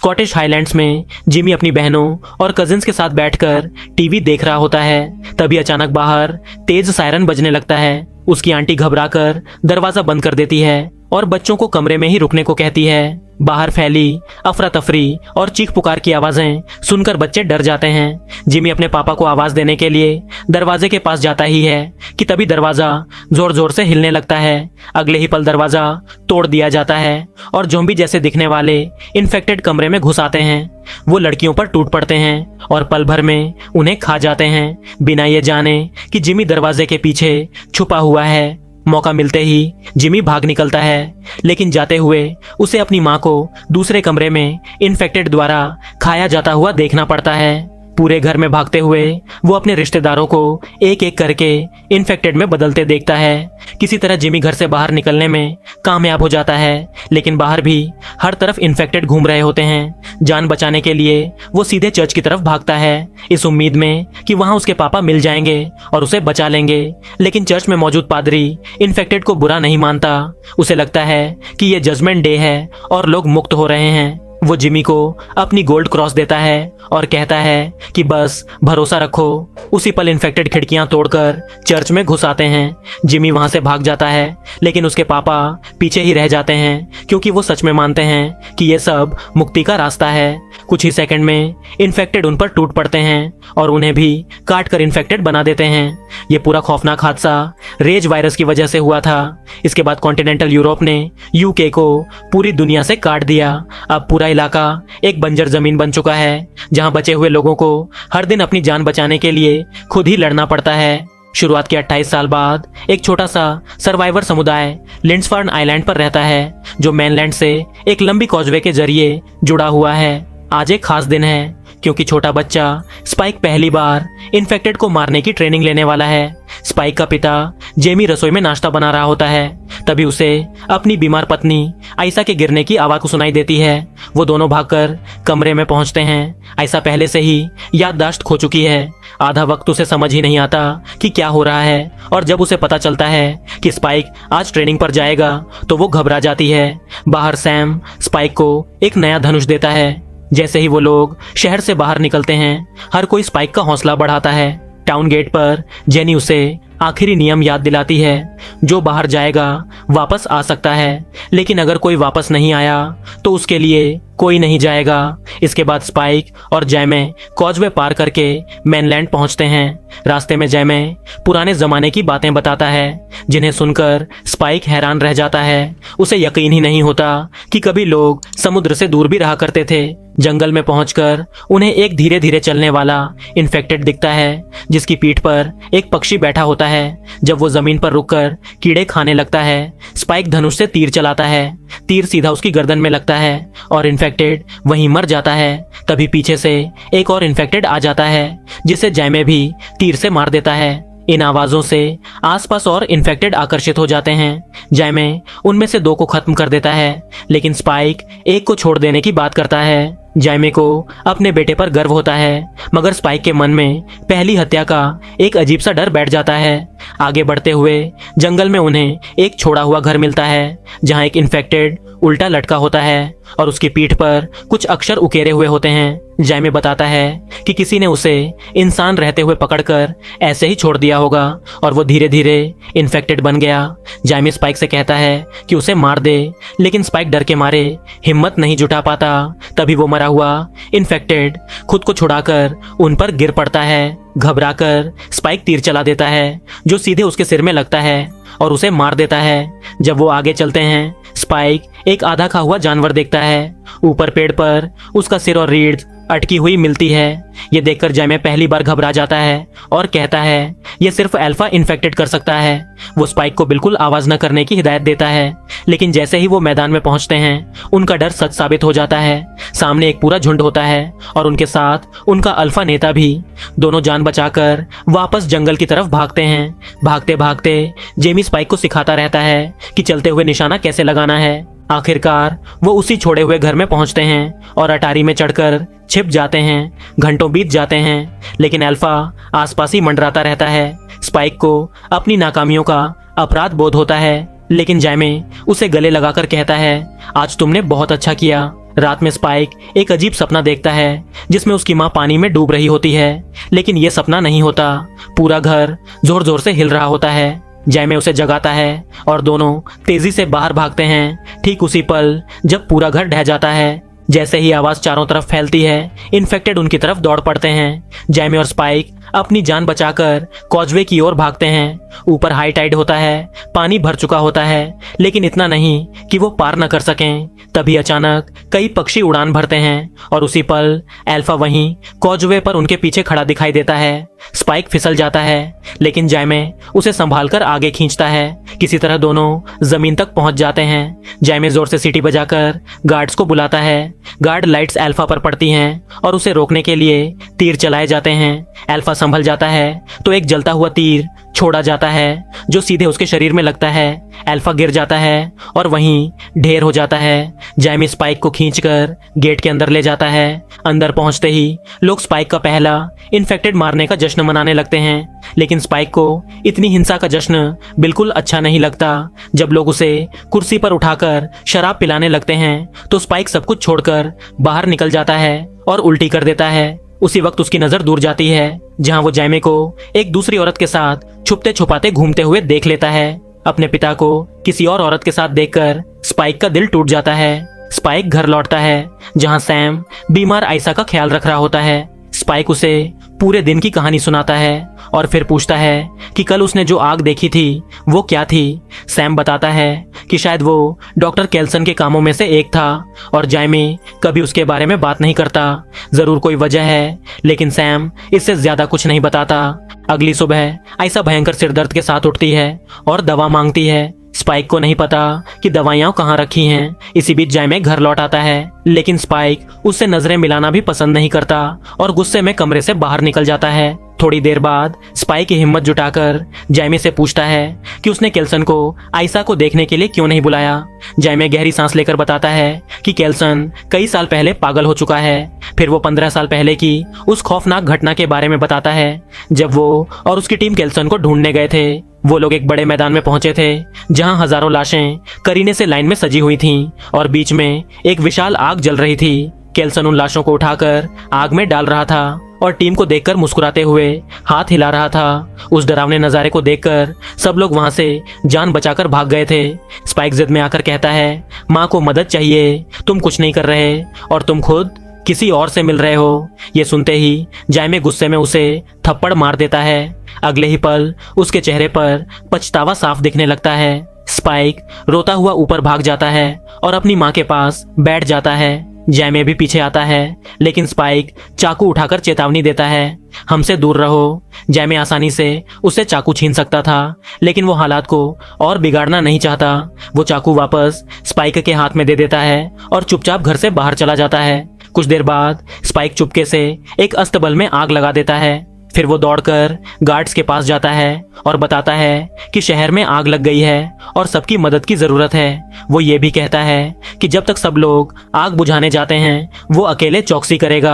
Scottish highlands में Jimmy अपनी बहनों और कजिन्स के साथ बैठकर टीवी देख रहा होता है। तभी अचानक बाहर तेज सायरन बजने लगता है। उसकी आंटी घबराकर दरवाजा बंद कर देती है और बच्चों को कमरे में ही रुकने को कहती है। बाहर फैली अफरा तफरी और चीख पुकार की आवाजें सुनकर बच्चे डर जाते हैं। जिमी अपने पापा को आवाज देने के लिए दरवाजे के पास जाता ही है कि तभी दरवाजा जोर जोर से हिलने लगता है। अगले ही पल दरवाजा तोड़ दिया जाता है और ज़ॉम्बी जैसे दिखने वाले इन्फेक्टेड कमरे में घुस आते हैं। वो लड़कियों पर टूट पड़ते हैं और पल भर में उन्हें खा जाते हैं, बिना ये जाने कि जिमी दरवाजे के पीछे छुपा हुआ है। मौका मिलते ही जिमी भाग निकलता है, लेकिन जाते हुए उसे अपनी माँ को दूसरे कमरे में इन्फेक्टेड द्वारा खाया जाता हुआ देखना पड़ता है। पूरे घर में भागते हुए वो अपने रिश्तेदारों को एक एक करके इन्फेक्टेड में बदलते देखता है। किसी तरह जिमी घर से बाहर निकलने में कामयाब हो जाता है, लेकिन बाहर भी हर तरफ इन्फेक्टेड घूम रहे होते हैं। जान बचाने के लिए वो सीधे चर्च की तरफ भागता है, इस उम्मीद में कि वहां उसके पापा मिल जाएंगे और उसे बचा लेंगे। लेकिन चर्च में मौजूद पादरी इन्फेक्टेड को बुरा नहीं मानता। उसे लगता है कि ये जजमेंट डे है और लोग मुक्त हो रहे हैं। वो जिमी को अपनी गोल्ड क्रॉस देता है और कहता है कि बस भरोसा रखो। उसी पल इन्फेक्टेड खिड़कियां तोड़कर चर्च में घुस आते हैं। जिमी वहां से भाग जाता है, लेकिन उसके पापा पीछे ही रह जाते हैं, क्योंकि वो सच में मानते हैं कि ये सब मुक्ति का रास्ता है। कुछ ही सेकंड में इन्फेक्टेड उन पर टूट पड़ते हैं और उन्हें भी काट कर इन्फेक्टेड बना देते हैं। ये पूरा खौफनाक हादसा रेज वायरस की वजह से हुआ था। इसके बाद कॉन्टिनेंटल यूरोप ने यूके को पूरी दुनिया से काट दिया। अब पूरा इलाका एक बंजर जमीन बन चुका है, जहां बचे हुए लोगों को हर दिन अपनी जान बचाने के लिए खुद ही लड़ना पड़ता है। शुरुआत के 28 साल बाद एक छोटा सा सर्वाइवर समुदाय लिंड्सफर्न आइलैंड पर रहता है, जो मेनलैंड से एक लंबी कॉजवे के जरिए जुड़ा हुआ है। आज एक खास दिन है, क्योंकि छोटा बच्चा स्पाइक पहली बार इन्फेक्टेड को मारने की ट्रेनिंग लेने वाला है। स्पाइक का पिता जेमी रसोई में नाश्ता बना रहा होता है। तभी उसे अपनी बीमार पत्नी आयशा के गिरने की आवाज सुनाई देती है। वो दोनों भागकर कमरे में पहुंचते हैं। आयशा पहले से ही याददाश्त खो चुकी है। आधा वक्त उसे समझ ही नहीं आता कि क्या हो रहा है, और जब उसे पता चलता है कि स्पाइक आज ट्रेनिंग पर जाएगा तो वो घबरा जाती है। बाहर सैम स्पाइक को एक नया धनुष देता है। जैसे ही वो लोग शहर से बाहर निकलते हैं, हर कोई स्पाइक का हौसला बढ़ाता है। टाउन गेट पर जेनी उसे आखिरी नियम याद दिलाती है, जो बाहर जाएगा वापस आ सकता है, लेकिन अगर कोई वापस नहीं आया तो उसके लिए कोई नहीं जाएगा। इसके बाद स्पाइक और जैमे कॉजवे पार करके मेनलैंड पहुंचते हैं। रास्ते में जैमे पुराने जमाने की बातें बताता है, जिन्हें सुनकर स्पाइक हैरान रह जाता है। उसे यकीन ही नहीं होता कि कभी लोग समुद्र से दूर भी रहा करते थे। जंगल में पहुंचकर उन्हें एक धीरे धीरे चलने वाला इन्फेक्टेड दिखता है, जिसकी पीठ पर एक पक्षी बैठा होता है। जब वो जमीन पर रुककर कीड़े खाने लगता है, स्पाइक धनुष से तीर चलाता है। तीर सीधा उसकी गर्दन में लगता है और इन्फेक्टेड वहीं मर जाता है। तभी पीछे से एक और इन्फेक्टेड आ जाता है, जिसे जैमे भी तीर से मार देता है। इन आवाजों से आसपास और इन्फेक्टेड आकर्षित हो जाते हैं। जैमे उनमें से 2 को खत्म कर देता है, लेकिन स्पाइक एक को छोड़ देने की बात करता है। जैमे को अपने बेटे पर गर्व होता है, मगर स्पाइक के मन में पहली हत्या का एक अजीब सा डर बैठ जाता है। आगे बढ़ते हुए जंगल में उन्हें एक छोड़ा हुआ घर मिलता है, जहां एक इन्फेक्टेड उल्टा लटका होता है और उसकी पीठ पर कुछ अक्षर उकेरे हुए होते हैं। जैमे बताता है कि किसी ने उसे इंसान रहते हुए पकड़कर ऐसे ही छोड़ दिया होगा और वो धीरे धीरे इन्फेक्टेड बन गया। जैमे स्पाइक से कहता है कि उसे मार दे, लेकिन स्पाइक डर के मारे हिम्मत नहीं जुटा पाता। तभी वो मरा हुआ इन्फेक्टेड खुद को छुड़ाकर उन पर गिर पड़ता है। घबराकर स्पाइक तीर चला देता है, जो सीधे उसके सिर में लगता है और उसे मार देता है। जब वो आगे चलते हैं, स्पाइक एक आधा खा हुआ जानवर देखता है। ऊपर पेड़ पर उसका सिर और रीढ़ अटकी हुई मिलती है। ये देखकर जैमे पहली बार घबरा जाता है और कहता है ये सिर्फ अल्फा इन्फेक्टेड कर सकता है। वो स्पाइक को बिल्कुल आवाज न करने की हिदायत देता है, लेकिन जैसे ही वो मैदान में पहुंचते हैं, उनका डर सच साबित हो जाता है। सामने एक पूरा झुंड होता है और उनके साथ उनका अल्फा नेता भी। दोनों जान बचाकर वापस जंगल की तरफ भागते हैं। भागते भागते जेमी स्पाइक को सिखाता रहता है कि चलते हुए निशाना कैसे लगाना है। आखिरकार वो उसी छोड़े हुए घर में पहुंचते हैं और अटारी में चढ़कर छिप जाते हैं। घंटों बीत जाते हैं, लेकिन अल्फा आसपास ही मंडराता रहता है। स्पाइक को अपनी नाकामियों का अपराध बोध होता है, लेकिन जैमे उसे गले लगाकर कहता है आज तुमने बहुत अच्छा किया। रात में स्पाइक एक अजीब सपना देखता है जिसमें उसकी माँ पानी में डूब रही होती है, लेकिन यह सपना नहीं होता। पूरा घर जोर जोर से हिल रहा होता है। जैमे उसे जगाता है और दोनों तेजी से बाहर भागते हैं। ठीक उसी पल जब पूरा घर ढह जाता है। जैसे ही आवाज चारों तरफ फैलती है, इन्फेक्टेड उनकी तरफ दौड़ पड़ते हैं। जैमी और स्पाइक अपनी जान बचाकर कॉजवे की ओर भागते हैं। ऊपर हाई टाइड होता है, पानी भर चुका होता है, लेकिन इतना नहीं कि वो पार न कर सकें। तभी अचानक कई पक्षी उड़ान भरते हैं और उसी पल अल्फा वहीं कॉजवे पर उनके पीछे खड़ा दिखाई देता है। स्पाइक फिसल जाता है, लेकिन जैमे उसे संभालकर आगे खींचता है। किसी तरह दोनों जमीन तक पहुंच जाते हैं। जैमे जोर से सीटी बजाकर गार्ड्स को बुलाता है। गार्ड लाइट्स अल्फा पर पड़ती हैं और उसे रोकने के लिए तीर चलाए जाते हैं। अल्फा संभल जाता है तो एक जलता हुआ तीर छोड़ा जाता है जो सीधे उसके शरीर में लगता है। अल्फा गिर जाता है और वहीं ढेर हो जाता है। जैमी स्पाइक को खींचकर गेट के अंदर ले जाता है। अंदर पहुंचते ही लोग स्पाइक का पहला इन्फेक्टेड मारने का जश्न मनाने लगते हैं, लेकिन स्पाइक को इतनी हिंसा का जश्न बिल्कुल अच्छा नहीं लगता। जब लोग उसे कुर्सी पर उठाकर शराब पिलाने लगते हैं तो स्पाइक सब कुछ छोड़कर बाहर निकल जाता है और उल्टी कर देता है। उसी वक्त उसकी नजर दूर जाती है, जहां वो जैमे को एक दूसरी औरत के साथ छुपते छुपाते घूमते हुए देख लेता है। अपने पिता को किसी और औरत के साथ देखकर स्पाइक का दिल टूट जाता है। स्पाइक घर लौटता है, जहां सैम बीमार आयशा का ख्याल रख रहा होता है। स्पाइक उसे पूरे दिन की कहानी सुनाता है और फिर पूछता है कि कल उसने जो आग देखी थी वो क्या थी। सैम बताता है कि शायद वो डॉक्टर केल्सन के कामों में से एक था और जैमी कभी उसके बारे में बात नहीं करता। जरूर कोई वजह है, लेकिन सैम इससे ज्यादा कुछ नहीं बताता। अगली सुबह आयशा भयंकर सिरदर्द के साथ उठती है और दवा मांगती है। स्पाइक को नहीं पता कि दवाइयां कहाँ रखी हैं। इसी बीच जैमे घर लौट आता है, लेकिन स्पाइक उससे नजरें मिलाना भी पसंद नहीं करता और गुस्से में कमरे से बाहर निकल जाता है। थोड़ी देर बाद स्पाइक की हिम्मत जुटाकर जैमी से पूछता है कि उसने केल्सन को आयशा को देखने के लिए क्यों नहीं बुलाया। जैमी गहरी सांस लेकर बताता है कि केल्सन कई साल पहले पागल हो चुका है। फिर वो 15 साल पहले की उस खौफनाक घटना के बारे में बताता है जब वो और उसकी टीम केल्सन को ढूंढने गए थे। वो लोग एक बड़े मैदान में पहुंचे थे जहां हजारों लाशें करीने से लाइन में सजी हुई थीं और बीच में एक विशाल आग जल रही थी। केल्सन उन लाशों को उठाकर आग में डाल रहा था और टीम को देखकर मुस्कुराते हुए हाथ हिला रहा था। उस डरावने नजारे को देखकर सब लोग वहां से जान बचाकर भाग गए थे। स्पाइक जिद में आकर कहता है, माँ को मदद चाहिए, तुम कुछ नहीं कर रहे और तुम खुद किसी और से मिल रहे हो। ये सुनते ही जैमे गुस्से में उसे थप्पड़ मार देता है। अगले ही पल उसके चेहरे पर पछतावा साफ दिखने लगता है। स्पाइक रोता हुआ ऊपर भाग जाता है और अपनी माँ के पास बैठ जाता है। जैमे भी पीछे आता है, लेकिन स्पाइक चाकू उठाकर चेतावनी देता है, हमसे दूर रहो। जैमे आसानी से उससे चाकू छीन सकता था, लेकिन वो हालात को और बिगाड़ना नहीं चाहता। वो चाकू वापस स्पाइक के हाथ में दे देता है और चुपचाप घर से बाहर चला जाता है। कुछ देर बाद स्पाइक चुपके से एक अस्तबल में आग लगा देता है। फिर वो दौड़कर गार्ड्स के पास जाता है और बताता है कि शहर में आग लग गई है और सबकी मदद की जरूरत है। वो ये भी कहता है कि जब तक सब लोग आग बुझाने जाते हैं वो अकेले चौकसी करेगा।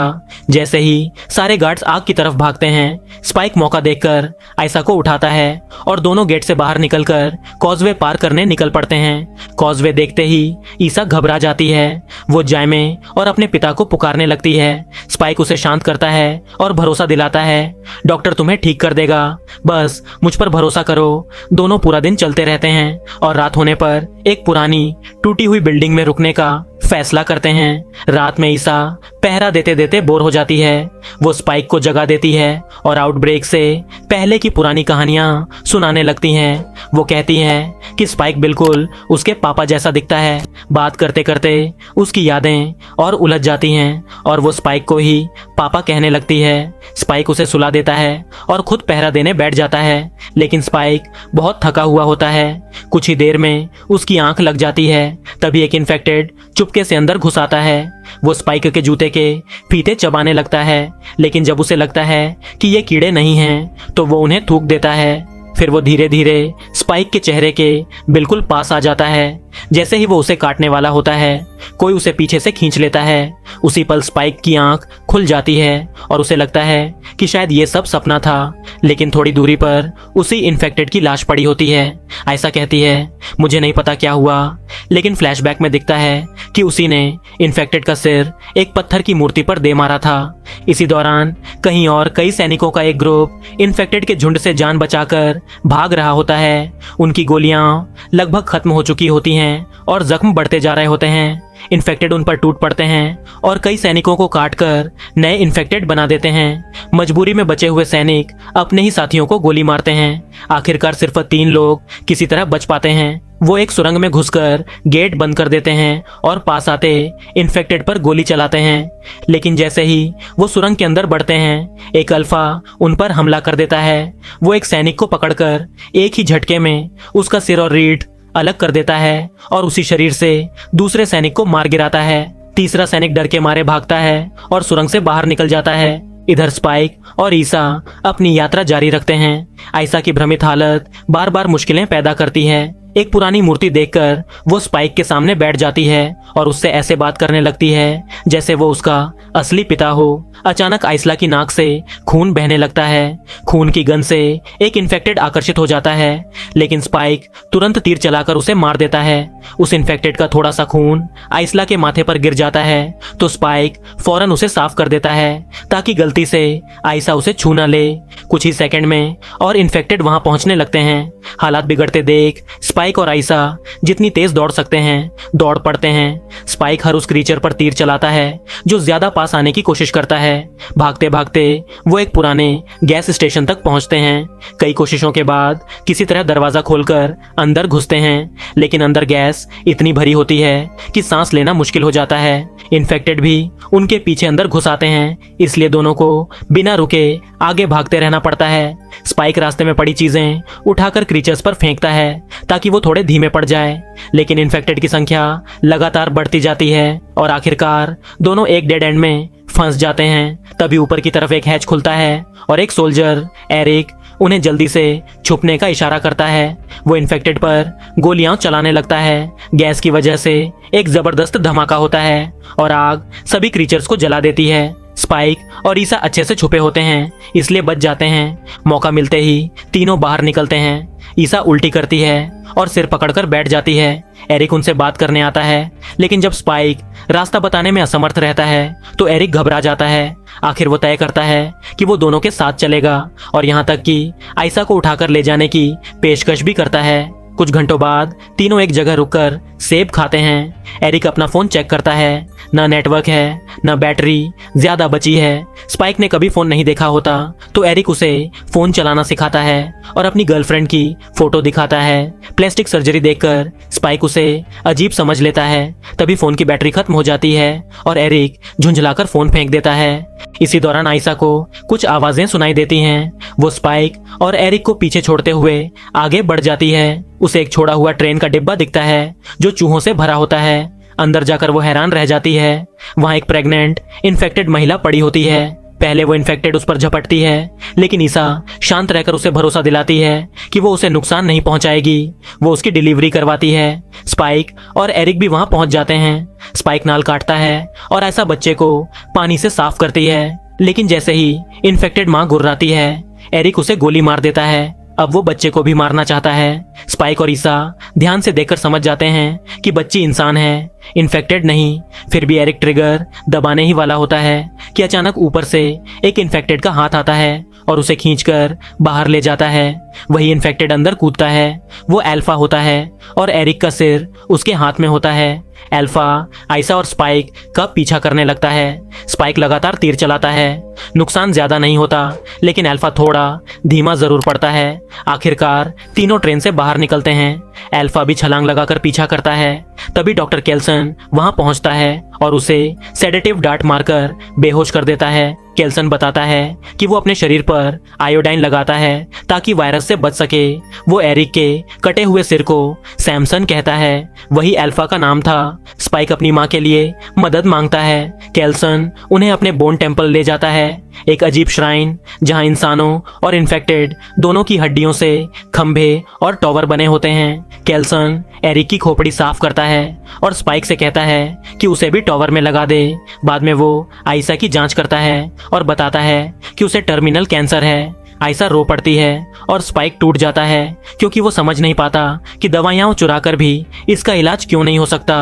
जैसे ही सारे गार्ड्स आग की तरफ भागते हैं, स्पाइक मौका देखकर आयशा को उठाता है और दोनों गेट से बाहर निकलकर कॉजवे पार करने निकल पड़ते हैं। कॉजवे देखते ही ईसा घबरा जाती है। वो जैमे और अपने पिता को पुकारने लगती है। स्पाइक उसे शांत करता है और भरोसा दिलाता है, डॉक्टर तुम्हें ठीक कर देगा, बस मुझ पर भरोसा करो। दोनों पूरा दिन चलते रहते हैं और रात होने पर एक पुरानी टूटी हुई बिल्डिंग में रुकने का फैसला करते हैं। रात में ईसा पहरा देते देते बोर हो जाती है। वो स्पाइक को जगा देती है और आउटब्रेक से पहले की पुरानी कहानियां सुनाने लगती हैं। वो कहती हैं कि स्पाइक बिल्कुल उसके पापा जैसा दिखता है। बात करते करते उसकी यादें और उलझ जाती हैं और वो स्पाइक को ही पापा कहने लगती है। स्पाइक उसे सुला देता है और खुद पहरा देने बैठ जाता है, लेकिन स्पाइक बहुत थका हुआ होता है। कुछ ही देर में उसकी आंख लग जाती है। तभी एक इन्फेक्टेड चुपके से अंदर घुस आता है। वो स्पाइक के जूते के फीते चबाने लगता है, लेकिन जब उसे लगता है कि ये कीड़े नहीं हैं तो वो उन्हें थूक देता है। फिर वो धीरे धीरे स्पाइक के चेहरे के बिल्कुल पास आ जाता है। जैसे ही वो उसे काटने वाला होता है, कोई उसे पीछे से खींच लेता है। उसी पल स्पाइक की आंख खुल जाती है और उसे लगता है कि शायद ये सब सपना था, लेकिन थोड़ी दूरी पर उसी इन्फेक्टेड की लाश पड़ी होती है। आयशा कहती है, मुझे नहीं पता क्या हुआ, लेकिन फ्लैशबैक में दिखता है कि उसी ने इन्फेक्टेड का सिर एक पत्थर की मूर्ति पर दे मारा था। इसी दौरान कहीं और कई सैनिकों का एक ग्रुप इन्फेक्टेड के झुंड से जान बचाकर भाग रहा होता है। उनकी गोलियां लगभग खत्म हो चुकी होती हैं और जख्म बढ़ते जा रहे होते हैं। इन्फेक्टेड उन पर टूट पड़ते हैं और कई सैनिकों को काटकर नए इन्फेक्टेड बना देते हैं। मजबूरी में बचे हुए सैनिक अपने ही साथियों को गोली मारते हैं। आखिरकार सिर्फ 3 लोग किसी तरह बच पाते हैं। वो एक सुरंग में घुसकर गेट बंद कर देते हैं और पास आते इन्फेक्टेड पर गोली चलाते हैं। लेकिन जैसे ही वो सुरंग के अंदर बढ़ते हैं, एक अल्फा उन पर हमला कर देता है। वो एक सैनिक को पकड़कर एक ही झटके में उसका सिर और रीढ़ अलग कर देता है और उसी शरीर से दूसरे सैनिक को मार गिराता है। तीसरा सैनिक डर के मारे भागता है और सुरंग से बाहर निकल जाता है। इधर स्पाइक और ईसा अपनी यात्रा जारी रखते हैं। आयशा की भ्रमित हालत बार बार मुश्किलें पैदा करती है। एक पुरानी मूर्ति देखकर वो स्पाइक के सामने बैठ जाती है और उससे ऐसे बात करने लगती है जैसे वो उसका असली पिता हो। अचानक आयशा की नाक से खून बहने लगता है। खून की गंध से एक इन्फेक्टेड आकर्षित हो जाता है, लेकिन स्पाइक तुरंत तीर चलाकर उसे मार देता है। उस इन्फेक्टेड का थोड़ा सा खून आयशा के माथे पर गिर जाता है तो स्पाइक फौरन उसे साफ कर देता है ताकि गलती से आयशा उसे छू न ले। कुछ ही सेकंड में और इन्फेक्टेड वहां पहुंचने लगते हैं। हालात बिगड़ते देख स्पाइक और आयशा जितनी तेज दौड़ सकते हैं दौड़ पड़ते हैं। स्पाइक हर उस क्रीचर पर तीर चलाता है जो ज्यादा पास आने की कोशिश करता है। भागते भागते वो एक पुराने गैस स्टेशन तक पहुंचते हैं। कई कोशिशों के बाद किसी तरह दरवाजा खोलकर अंदर घुसते हैं, लेकिन अंदर गैस इतनी भरी होती है कि सांस लेना मुश्किल हो जाता है। इन्फेक्टेड भी उनके पीछे अंदर घुस आते हैं, इसलिए दोनों को बिना रुके आगे भागते रहना पड़ता है। स्पाइक रास्ते में पड़ी चीजें उठाकर क्रीचर्स पर फेंकता है ताकि वो थोड़े धीमे पड़ जाए, लेकिन इन्फेक्टेड की संख्या लगातार बढ़ती जाती है और आखिरकार दोनों एक डेड एंड में फंस जाते हैं। तभी ऊपर की तरफ एक हैच खुलता है और एक सोल्जर एरिक उन्हें जल्दी से छुपने का इशारा करता है। वो इन्फेक्टेड पर गोलियां चलाने लगता है। गैस की वजह से एक जबरदस्त धमाका होता है और आग सभी क्रीचर्स को जला देती है। स्पाइक और ईसा अच्छे से छुपे होते हैं, इसलिए बच जाते हैं। मौका मिलते ही तीनों बाहर निकलते हैं। ईसा उल्टी करती है और सिर पकड़कर बैठ जाती है। एरिक उनसे बात करने आता है, लेकिन जब स्पाइक रास्ता बताने में असमर्थ रहता है तो एरिक घबरा जाता है। आखिर वो तय करता है कि वो दोनों के साथ चलेगा और यहाँ तक कि आयशा को उठाकर ले जाने की पेशकश भी करता है। कुछ घंटों बाद तीनों एक जगह रुककर सेब खाते हैं। एरिक अपना फोन चेक करता है, ना नेटवर्क है ना बैटरी ज्यादा बची है। स्पाइक ने कभी फोन नहीं देखा होता तो एरिक उसे फोन चलाना सिखाता है और अपनी गर्लफ्रेंड की फोटो दिखाता है। प्लास्टिक सर्जरी देखकर स्पाइक उसे अजीब समझ लेता है। तभी फोन की बैटरी खत्म हो जाती है और एरिक झुंझलाकर फोन फेंक देता है। इसी दौरान आयशा को कुछ आवाजें सुनाई देती हैं। वो स्पाइक और एरिक को पीछे छोड़ते हुए आगे बढ़ जाती है। उसे एक छोड़ा हुआ ट्रेन का डिब्बा दिखता है जो चूहों से भरा होता है। अंदर जाकर वो हैरान रह जाती है। वहां एक प्रेग्नेंट इन्फेक्टेड महिला पड़ी होती है। पहले वो इन्फेक्टेड उस पर झपटती है, लेकिन ईसा शांत रहकर उसे भरोसा दिलाती है कि वो उसे नुकसान नहीं पहुंचाएगी। वो उसकी डिलीवरी करवाती है। स्पाइक और एरिक भी वहां पहुंच जाते हैं। स्पाइक नाल काटता है और ऐसा बच्चे को पानी से साफ करती है, लेकिन जैसे ही इन्फेक्टेड मां गुर्राती है, एरिक उसे गोली मार देता है। अब वो बच्चे को भी मारना चाहता है। स्पाइक और ईसा ध्यान से देखकर समझ जाते हैं कि बच्ची इंसान है, इन्फेक्टेड नहीं। फिर भी एरिक ट्रिगर दबाने ही वाला होता है कि अचानक ऊपर से एक इन्फेक्टेड का हाथ आता है और उसे खींचकर बाहर ले जाता है। वही इन्फेक्टेड अंदर कूदता है। वो अल्फा होता है और एरिक का सिर उसके हाथ में होता है। अल्फा आयशा और स्पाइक का पीछा करने लगता है। स्पाइक लगातार तीर चलाता है। नुकसान ज्यादा नहीं होता, लेकिन अल्फा थोड़ा धीमा जरूर पड़ता है। आखिरकार तीनों ट्रेन से बाहर निकलते हैं। अल्फा भी छलांग लगाकर पीछा करता है। तभी डॉक्टर केल्सन वहां पहुंचता है और उसे सेडेटिव डार्ट मारकर बेहोश कर देता है। केल्सन बताता है कि वो अपने शरीर पर आयोडाइन लगाता है ताकि वायरस से बच सके। वो एरिक के कटे हुए सिर को सैमसन कहता है, वही अल्फा का नाम था। स्पाइक अपनी माँ के लिए मदद मांगता है। केल्सन उन्हें अपने बोन टेम्पल ले जाता है, एक अजीब श्राइन जहां इंसानों और इन्फेक्टेड दोनों की हड्डियों से खंभे और टॉवर बने होते हैं। केल्सन एरिक की खोपड़ी साफ करता है और स्पाइक से कहता है कि उसे भी टॉवर में लगा दे। बाद में वो आयशा की जांच करता है और बताता है कि उसे टर्मिनल कैंसर है। आयशा रो पड़ती है और स्पाइक टूट जाता है क्योंकि वो समझ नहीं पाता कि दवाइयां चुरा कर भी इसका इलाज क्यों नहीं हो सकता।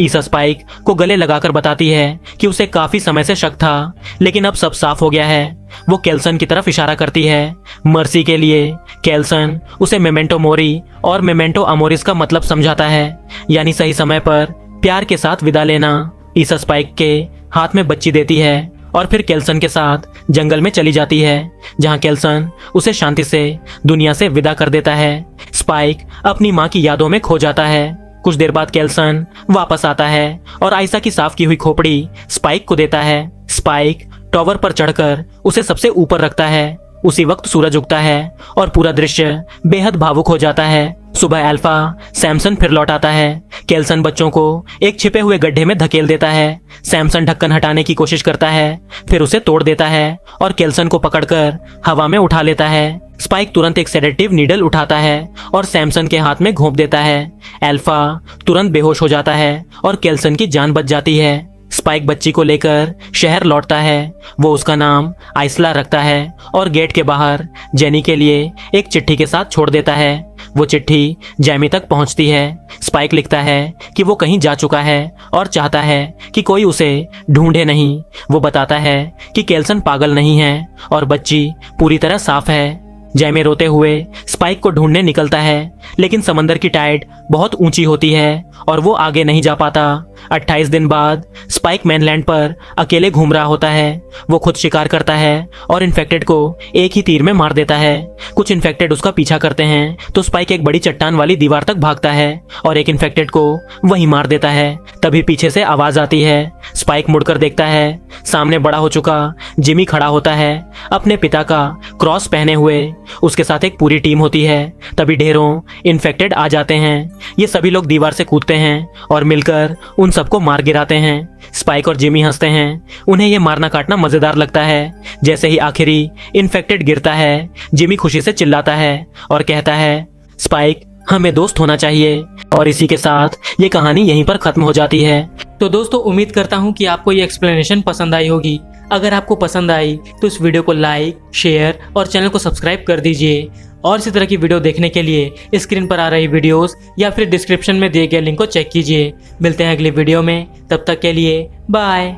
ईसा स्पाइक को गले लगाकर बताती है कि उसे काफी समय से शक था, लेकिन अब सब साफ हो गया है। वो केल्सन की तरफ इशारा करती है, मर्सी के लिए। केल्सन उसे मेमेंटो मोरी और मेमेंटो अमोरिस का मतलब समझाता है, यानी सही समय पर प्यार के साथ विदा लेना। ईसा स्पाइक के हाथ में बच्ची देती है और फिर केल्सन के साथ जंगल में चली जाती है, जहां केल्सन उसे शांति से दुनिया से विदा कर देता है। स्पाइक अपनी माँ की यादों में खो जाता है। कुछ देर बाद केल्सन वापस आता है और आयशा की साफ की हुई खोपड़ी स्पाइक को देता है। स्पाइक टॉवर पर चढ़कर उसे सबसे ऊपर रखता है। उसी वक्त सूरज उगता है और पूरा दृश्य बेहद भावुक हो जाता है। सुबह अल्फा सैमसन फिर लौट आता है। केल्सन बच्चों को एक छिपे हुए गड्ढे में धकेल देता है। सैमसन ढक्कन हटाने की कोशिश करता है, फिर उसे तोड़ देता है और केल्सन को पकड़कर हवा में उठा लेता है। स्पाइक तुरंत एक सेडेटिव नीडल उठाता है और सैमसन के हाथ में घोंप देता है। अल्फा तुरंत बेहोश हो जाता है और केल्सन की जान बच जाती है। स्पाइक बच्ची को लेकर शहर लौटता है। वो उसका नाम आइसला रखता है और गेट के बाहर जेनी के लिए एक चिट्ठी के साथ छोड़ देता है। वो चिट्ठी जैमी तक पहुंचती है। स्पाइक लिखता है कि वो कहीं जा चुका है और चाहता है कि कोई उसे ढूंढे नहीं। वो बताता है कि केल्सन पागल नहीं है और बच्ची पूरी तरह साफ है। जैमी रोते हुए स्पाइक को ढूंढने निकलता है, लेकिन समंदर की टाइड बहुत ऊंची होती है और वो आगे नहीं जा पाता। 28 दिन बाद स्पाइक मेनलैंड पर अकेले घूम रहा होता है। वो खुद शिकार करता है और इन्फेक्टेड को एक ही तीर में मार देता है। कुछ इन्फेक्टेड उसका पीछा करते हैं तो स्पाइक एक बड़ी चट्टान वाली दीवार तक भागता है और एक इन्फेक्टेड को वहीं मार देता है। तभी पीछे से आवाज आती है। स्पाइक मुड़कर देखता है, सामने बड़ा हो चुका जिमी खड़ा होता है, अपने पिता का क्रॉस पहने हुए। उसके साथ एक पूरी टीम होती है। तभी ढेरों इन्फेक्टेड आ जाते हैं। ये सभी लोग दीवार से कूदते हैं और मिलकर उन सबको मार गिराते हैं। स्पाइक और जिमी हंसते हैं। उन्हें ये मारना काटना मजेदार लगता है। जैसे ही आखिरी इन्फेक्टेड गिरता है, जिमी खुशी से चिल्लाता है और कहता है, स्पाइक हमें दोस्त होना चाहिए। और इसी के साथ ये कहानी यहीं पर खत्म हो जाती है। तो दोस्तों, उम्मीद करता हूँ कि आपको ये एक्सप्लेनेशन पसंद आई होगी। अगर आपको पसंद आई तो इस वीडियो को लाइक, शेयर और चैनल को सब्सक्राइब कर दीजिए। और इसी तरह की वीडियो देखने के लिए स्क्रीन पर आ रही वीडियोस या फिर डिस्क्रिप्शन में दिए गए लिंक को चेक कीजिए। मिलते हैं अगली वीडियो में, तब तक के लिए बाय।